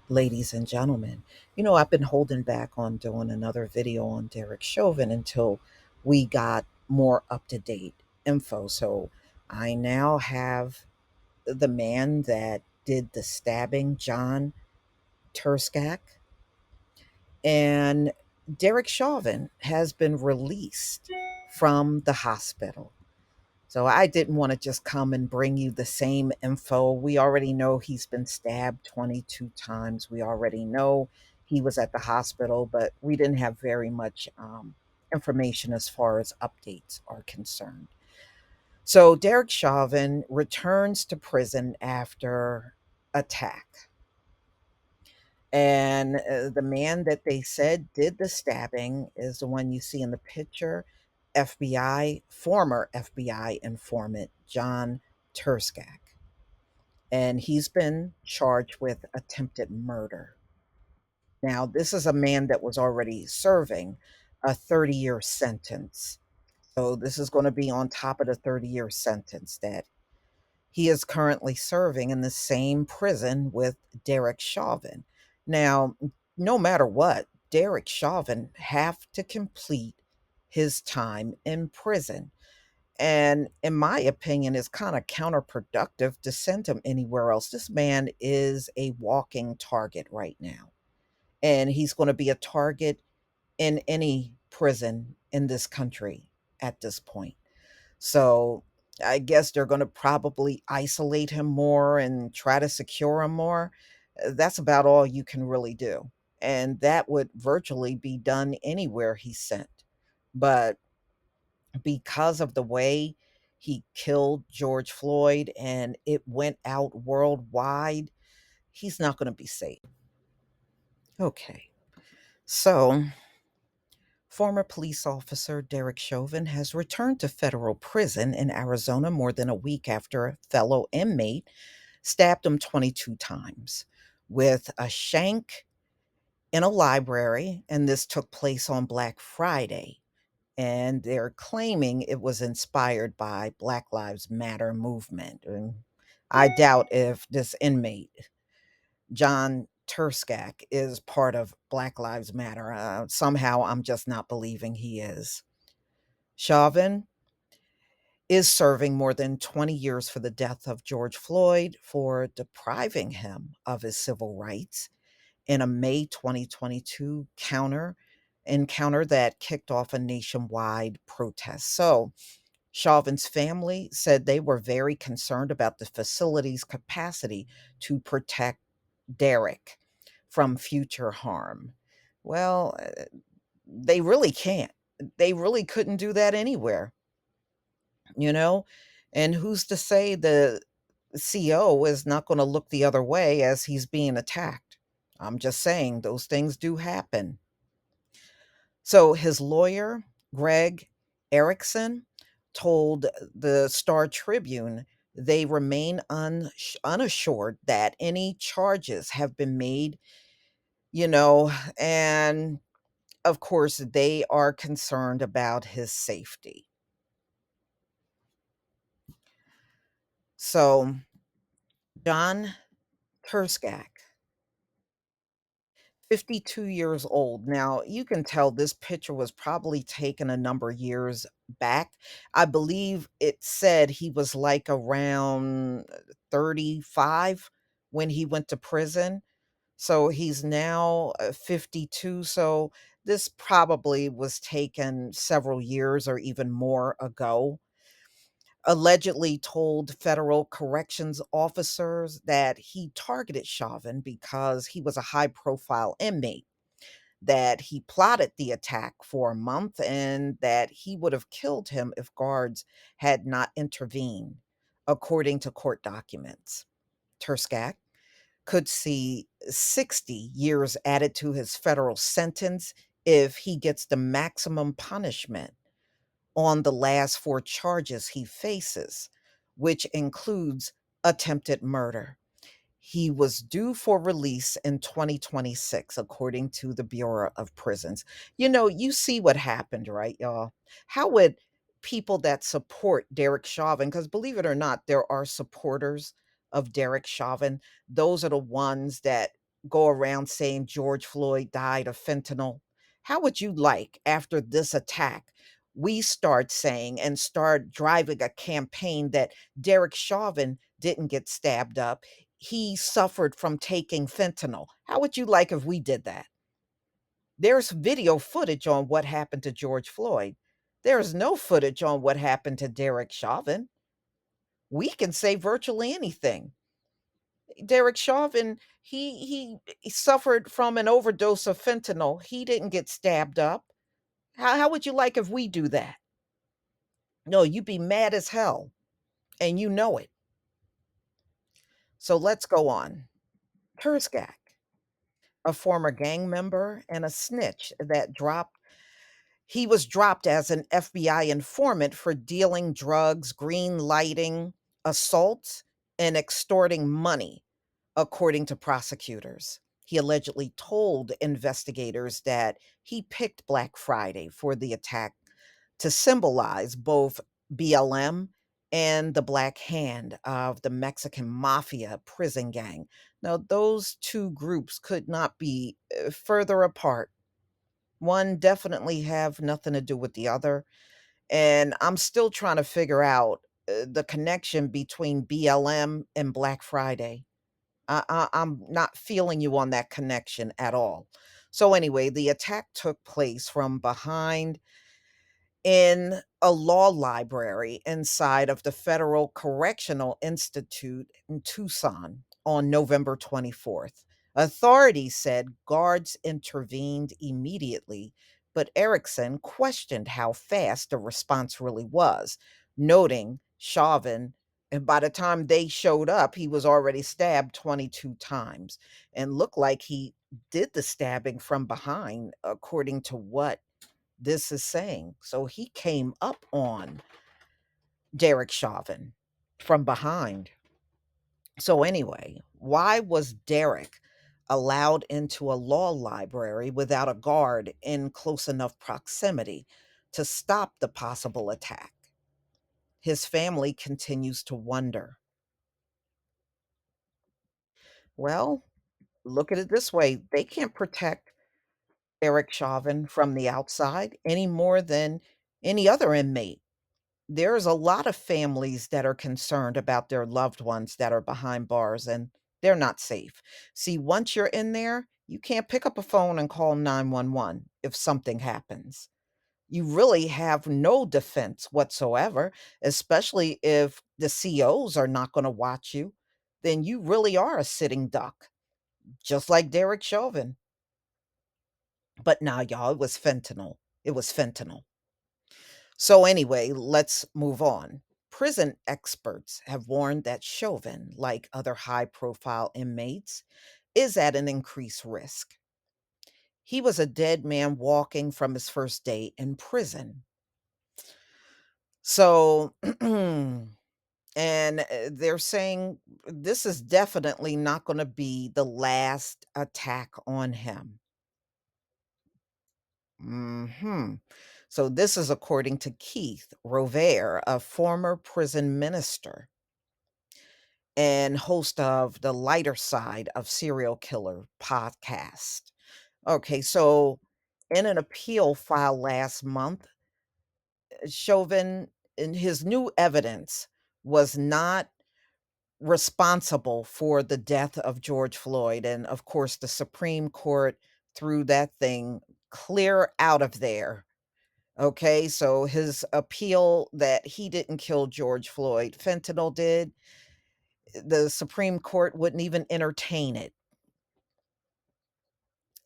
ladies and gentlemen. I've been holding back on doing another video on Derek Chauvin until we got more up to date info. So I now have the man that did the stabbing, John Turscak, and Derek Chauvin has been released from the hospital. So I didn't want to just come and bring you the same info. We already know he's been stabbed 22 times. We already know he was at the hospital, but we didn't have very much information as far as updates are concerned. So Derek Chauvin returns to prison after attack. And the man that they said did the stabbing is the one you see in the picture, former FBI informant John Turscak. And he's been charged with attempted murder. Now, this is a man that was already serving a 30-year sentence. So this is going to be on top of the 30-year sentence that he is currently serving in the same prison with Derek Chauvin. Now, no matter what, Derek Chauvin have to complete his time in prison. And in my opinion, it's kind of counterproductive to send him anywhere else. This man is a walking target right now. And he's going to be a target in any prison in this country at this point. So I guess they're going to probably isolate him more and try to secure him more. That's about all you can really do. And that would virtually be done anywhere he's sent. But because of the way he killed George Floyd and it went out worldwide, he's not going to be safe. Okay. So, former police officer Derek Chauvin has returned to federal prison in Arizona more than a week after a fellow inmate stabbed him 22 times with a shank in a library, and this took place on Black Friday. And they're claiming it was inspired by Black Lives Matter movement. And I doubt if this inmate, John Turscak, is part of Black Lives Matter. Somehow I'm just not believing he is. Chauvin is serving more than 20 years for the death of George Floyd for depriving him of his civil rights in a May 2022 counter encounter that kicked off a nationwide protest. So, Chauvin's family said they were very concerned about the facility's capacity to protect Derek from future harm. Well, they really can't. They really couldn't do that anywhere, you know? And who's to say the CO is not going to look the other way as he's being attacked? I'm just saying those things do happen. So his lawyer, Greg Erickson, told the Star Tribune they remain unassured that any charges have been made, you know, and of course, they are concerned about his safety. So, John Turscak, 52 years old. Now, you can tell this picture was probably taken a number of years back. I believe it said he was like around 35 when he went to prison. So he's now 52. So this probably was taken several years or even more ago. Allegedly told federal corrections officers that he targeted Chauvin because he was a high profile inmate, that he plotted the attack for a month, and that he would have killed him if guards had not intervened, according to court documents. Turscak could see 60 years added to his federal sentence if he gets the maximum punishment on the last four charges he faces, which includes attempted murder. He was due for release in 2026, according to the Bureau of Prisons. You see what happened, right, y'all? How would people that support Derek Chauvin, because believe it or not, there are supporters of Derek Chauvin. Those are the ones that go around saying George Floyd died of fentanyl. How would you like, after this attack, we start saying and start driving a campaign that Derek Chauvin didn't get stabbed up? He suffered from taking fentanyl. How would you like if we did that? There's video footage on what happened to George Floyd. There's no footage on what happened to Derek Chauvin. We can say virtually anything. Derek Chauvin, he suffered from an overdose of fentanyl. He didn't get stabbed up. How would you like if we do that? No, you'd be mad as hell, and you know it. So let's go on. Turscak, a former gang member and a snitch that dropped he was dropped as an FBI informant for dealing drugs, green lighting, assaults, and extorting money, according to prosecutors. He allegedly told investigators that he picked Black Friday for the attack to symbolize both BLM and the Black Hand of the Mexican Mafia prison gang. Now, those two groups could not be further apart. One definitely have nothing to do with the other, and I'm still trying to figure out the connection between BLM and Black Friday. I'm not feeling you on that connection at all. So anyway, the attack took place from behind in a law library inside of the Federal Correctional Institute in Tucson on November 24th. Authorities said guards intervened immediately, but Erickson questioned how fast the response really was, noting Chauvin, and by the time they showed up, he was already stabbed 22 times and looked like he did the stabbing from behind, according to what this is saying. So he came up on Derek Chauvin from behind. So, anyway, why was Derek allowed into a law library without a guard in close enough proximity to stop the possible attack? His family continues to wonder. Well, look at it this way, they can't protect Derek Chauvin from the outside any more than any other inmate. There's a lot of families that are concerned about their loved ones that are behind bars and they're not safe. See, once you're in there, you can't pick up a phone and call 911 if something happens. You really have no defense whatsoever, especially if the COs are not going to watch you. Then you really are a sitting duck, just like Derek Chauvin. But nah, y'all, it was fentanyl. It was fentanyl. So, anyway, let's move on. Prison experts have warned that Chauvin, like other high profile inmates, is at an increased risk. He was a dead man walking from his first day in prison. So, and they're saying this is definitely not going to be the last attack on him. Hmm. So, this is according to Keith Rover, a former prison minister and host of the Lighter Side of Serial Killer podcast. Okay, so in an appeal filed last month, Chauvin, in his new evidence, was not responsible for the death of George Floyd. And of course, the Supreme Court threw that thing clear out of there. Okay, so his appeal that he didn't kill George Floyd, fentanyl did, the Supreme Court wouldn't even entertain it.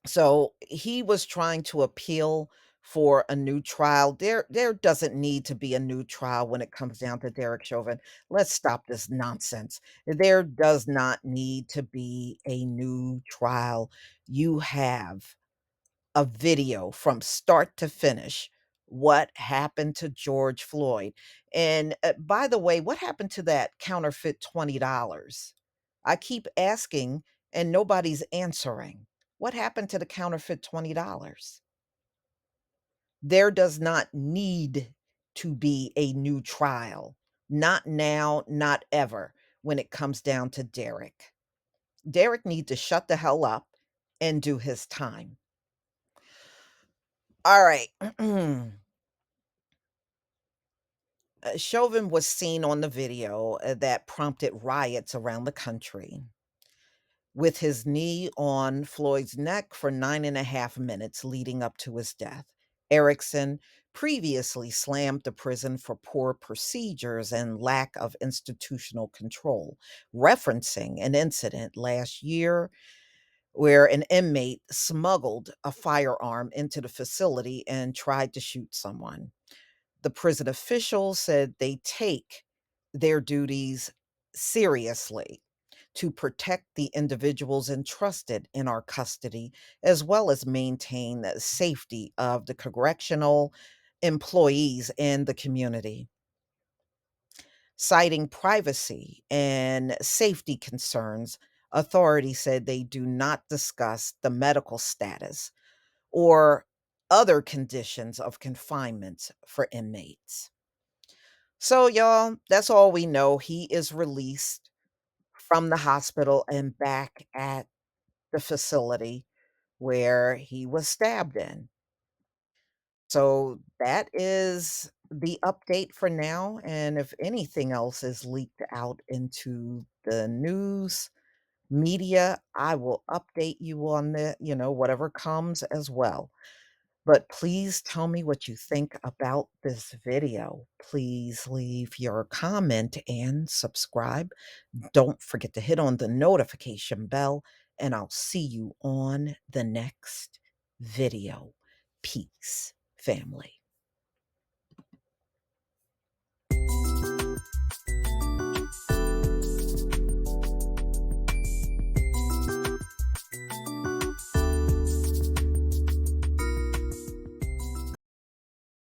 So he was trying to appeal for a new trial. There doesn't need to be a new trial when it comes down to Derek Chauvin. Let's stop this nonsense. There does not need to be a new trial. You have a video from start to finish what happened to George Floyd. And by the way, what happened to that counterfeit $20? I keep asking and nobody's answering. What happened to the counterfeit $20? There does not need to be a new trial. Not now, not ever, when it comes down to Derek. Derek need to shut the hell up and do his time. All right. Chauvin was seen on the video that prompted riots around the country with his knee on Floyd's neck for 9.5 minutes leading up to his death. Erickson previously slammed the prison for poor procedures and lack of institutional control, referencing an incident last year where an inmate smuggled a firearm into the facility and tried to shoot someone. The prison officials said they take their duties seriously to protect the individuals entrusted in our custody, as well as maintain the safety of the correctional employees and the community. Citing privacy and safety concerns, authorities said they do not discuss the medical status or other conditions of confinement for inmates. So, y'all, that's all we know. He is released from the hospital and back at the facility where he was stabbed in. So, that is the update for now. And if anything else is leaked out into the news media, I will update you on whatever comes as well. But please tell me what you think about this video. Please leave your comment and subscribe. Don't forget to hit on the notification bell, and I'll see you on the next video. Peace, family.